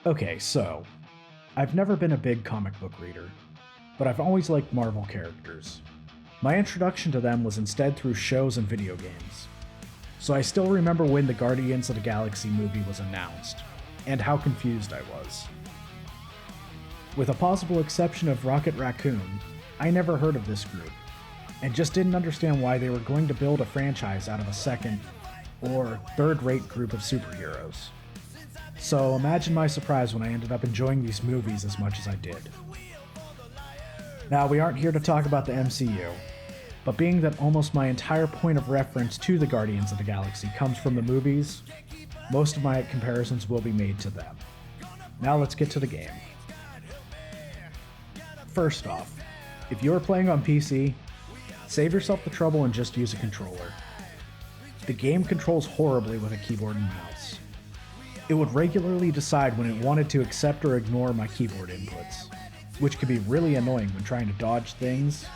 Okay, so, I've never been a big comic book reader, but I've always liked Marvel characters. My introduction to them was instead through shows and video games. So I still remember when the Guardians of the Galaxy movie was announced, and how confused I was. With a possible exception of Rocket Raccoon, I never heard of this group, and just didn't understand why they were going to build a franchise out of a second, or third-rate group of superheroes. So imagine my surprise when I ended up enjoying these movies as much as I did. Now, we aren't here to talk about the MCU, but being that almost my entire point of reference to the Guardians of the Galaxy comes from the movies, most of my comparisons will be made to them. Now let's get to the game. First off, if you are playing on PC, save yourself the trouble and just use a controller. The game controls horribly with a keyboard and mouse. It would regularly decide when it wanted to accept or ignore my keyboard inputs, which can be really annoying when trying to dodge things,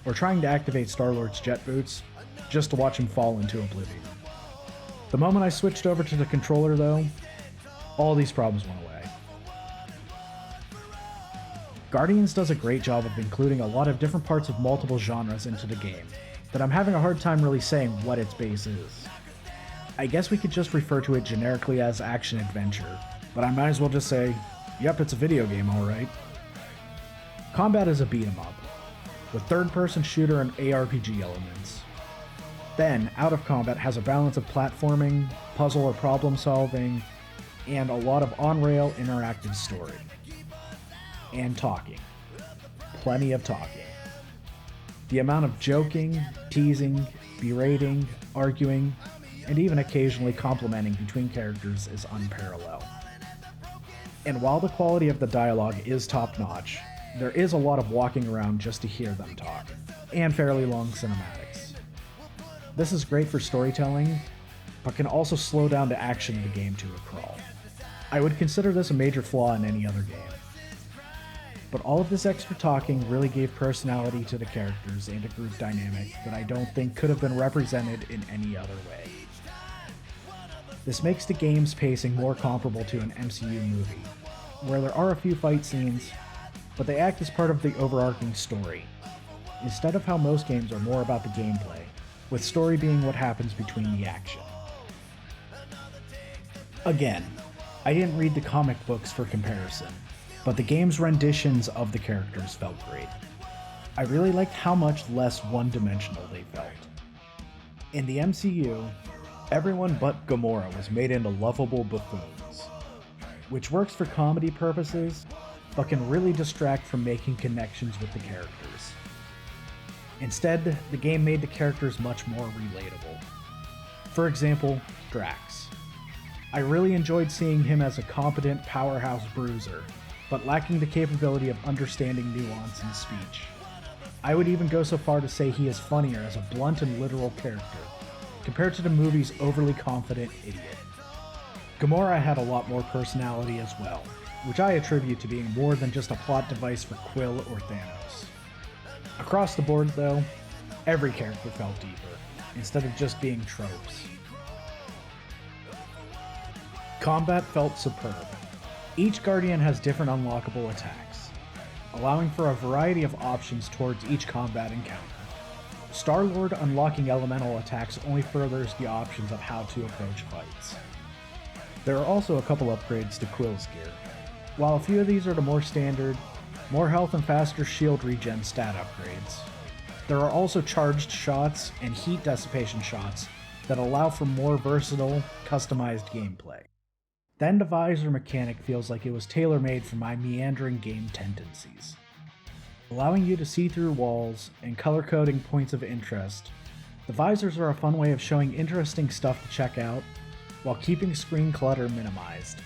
or trying to activate Star-Lord's jet boots, just to watch him fall into oblivion. The moment I switched over to the controller though, all these problems went away. Guardians does a great job of including a lot of different parts of multiple genres into the game, that I'm having a hard time really saying what its base is. I guess we could just refer to it generically as action-adventure, but I might as well just say, yep, it's a video game, alright. Combat is a beat-em-up, with third-person shooter and ARPG elements. Then, Out of Combat has a balance of platforming, puzzle or problem-solving, and a lot of on-rail interactive story. And talking. Plenty of talking. The amount of joking, teasing, berating, arguing, and even occasionally complimenting between characters is unparalleled. And while the quality of the dialogue is top-notch, there is a lot of walking around just to hear them talk, and fairly long cinematics. This is great for storytelling, but can also slow down the action of the game to a crawl. I would consider this a major flaw in any other game. But all of this extra talking really gave personality to the characters and a group dynamic that I don't think could have been represented in any other way. This makes the game's pacing more comparable to an MCU movie, where there are a few fight scenes, but they act as part of the overarching story, instead of how most games are more about the gameplay, with story being what happens between the action. Again, I didn't read the comic books for comparison, but the game's renditions of the characters felt great. I really liked how much less one-dimensional they felt. In the MCU, everyone but Gamora was made into lovable buffoons, which works for comedy purposes, but can really distract from making connections with the characters. Instead, the game made the characters much more relatable. For example, Drax. I really enjoyed seeing him as a competent powerhouse bruiser, but lacking the capability of understanding nuance in speech. I would even go so far to say he is funnier as a blunt and literal character, compared to the movie's overly confident idiot. Gamora had a lot more personality as well, which I attribute to being more than just a plot device for Quill or Thanos. Across the board though, every character felt deeper, instead of just being tropes. Combat felt superb. Each Guardian has different unlockable attacks, allowing for a variety of options towards each combat encounter. Star-Lord unlocking elemental attacks only furthers the options of how to approach fights. There are also a couple upgrades to Quill's gear. While a few of these are the more standard, more health and faster shield regen stat upgrades, there are also charged shots and heat dissipation shots that allow for more versatile, customized gameplay. Then the visor mechanic feels like it was tailor-made for my meandering game tendencies. Allowing you to see through walls and color-coding points of interest, the visors are a fun way of showing interesting stuff to check out, while keeping screen clutter minimized.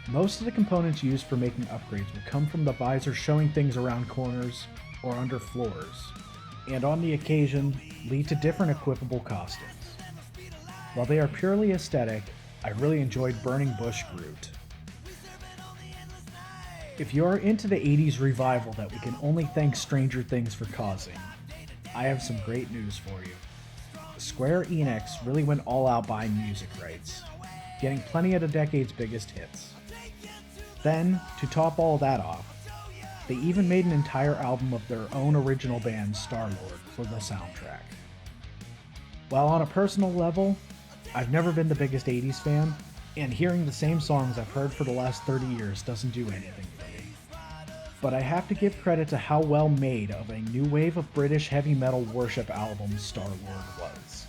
Most of the components used for making upgrades will come from the visor showing things around corners or under floors, and on the occasion, lead to different equipable costumes. While they are purely aesthetic, I really enjoyed Burning Bush Groot. If you are into the 80s revival that we can only thank Stranger Things for causing, I have some great news for you. Square Enix really went all out buying music rights, getting plenty of the decade's biggest hits. Then, to top all that off, they even made an entire album of their own original band, Star-Lord, for the soundtrack. While on a personal level, I've never been the biggest 80s fan, and hearing the same songs I've heard for the last 30 years doesn't do anything for me. But I have to give credit to how well made of a new wave of British heavy metal worship album Star-Lord was.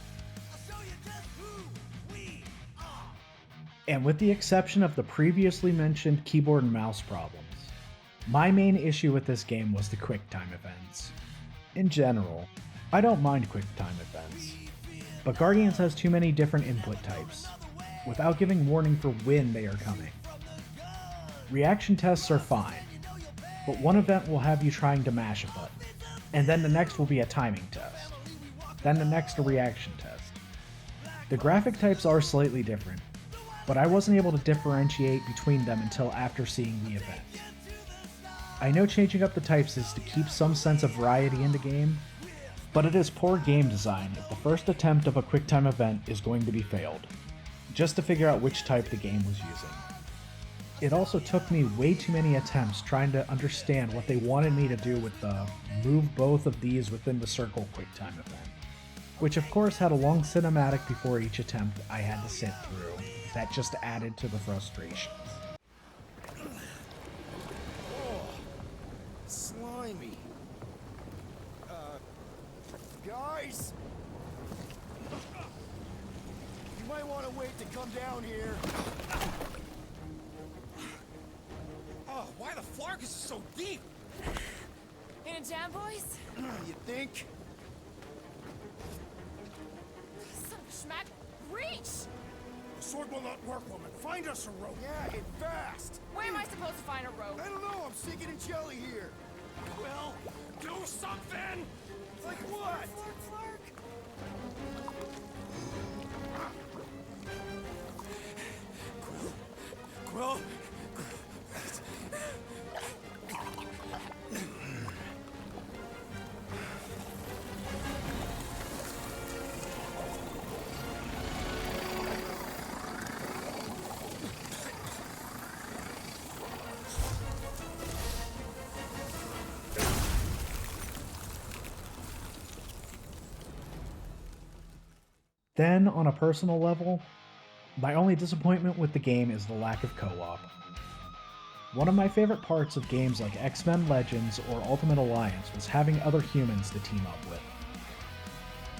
And with the exception of the previously mentioned keyboard and mouse problems, my main issue with this game was the QuickTime events. In general, I don't mind QuickTime events, but Guardians has too many different input types, without giving warning for when they are coming. Reaction tests are fine, but one event will have you trying to mash a button, and then the next will be a timing test, then the next a reaction test. The graphic types are slightly different, but I wasn't able to differentiate between them until after seeing the event. I know changing up the types is to keep some sense of variety in the game, but it is poor game design if the first attempt of a QuickTime event is going to be failed, just to figure out which type the game was using. It also took me way too many attempts trying to understand what they wanted me to do with the move both of these within the circle QuickTime event, which of course had a long cinematic before each attempt I had to sit through that just added to the frustration. Slimy. Guys? You might want to wait to come down here. Oh, why the Flarkus is so deep? In a jam, boys? You think? Son of a schmack, reach! Sword will not work, woman. Find us a rope. Yeah, and fast. Where am I supposed to find a rope? I don't know. I'm sinking in jelly here. Well, do something! Like what? Flark. Quill? Then, on a personal level, my only disappointment with the game is the lack of co-op. One of my favorite parts of games like X-Men Legends or Ultimate Alliance was having other humans to team up with.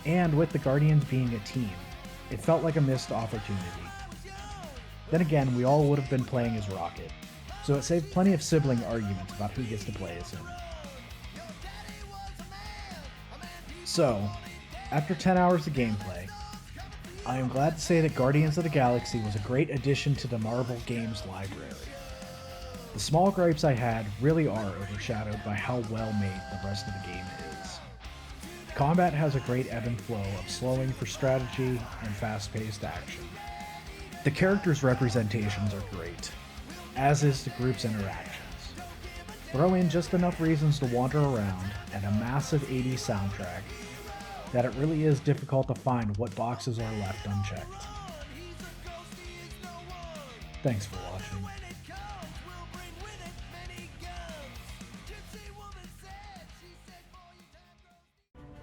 And with the Guardians being a team, it felt like a missed opportunity. Then again, we all would have been playing as Rocket, so it saved plenty of sibling arguments about who gets to play as him. So, after 10 hours of gameplay, I am glad to say that Guardians of the Galaxy was a great addition to the Marvel Games library. The small gripes I had really are overshadowed by how well made the rest of the game is. Combat has a great ebb and flow of slowing for strategy and fast-paced action. The characters' representations are great, as is the group's interactions. Throw in just enough reasons to wander around and a massive 80s soundtrack that it really is difficult to find what boxes are left unchecked. Thanks for watching.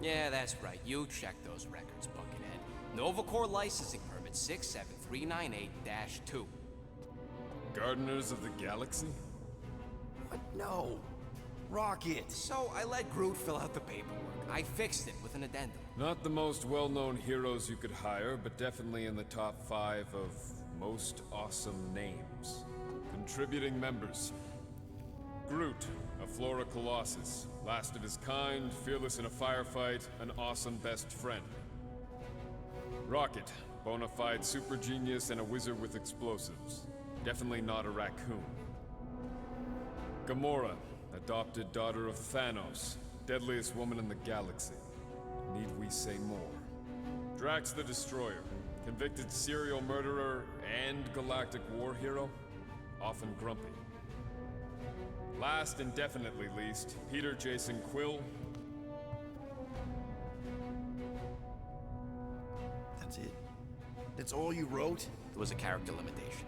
Yeah, that's right. You check those records, Buckethead. Novacore licensing permit 67398-2. Gardeners of the Galaxy? What? No. Rocket. So I let Groot fill out the paperwork. I fixed it with an addendum. Not the most well-known heroes you could hire, but definitely in the top 5 of most awesome names. Contributing members. Groot, a Flora Colossus. Last of his kind, fearless in a firefight, an awesome best friend. Rocket, bona fide super genius and a wizard with explosives. Definitely not a raccoon. Gamora, adopted daughter of Thanos, deadliest woman in the galaxy. Need we say more? Drax the Destroyer, convicted serial murderer and galactic war hero, often grumpy. Last and definitely least, Peter Jason Quill. That's it? That's all you wrote? There was a character limitation.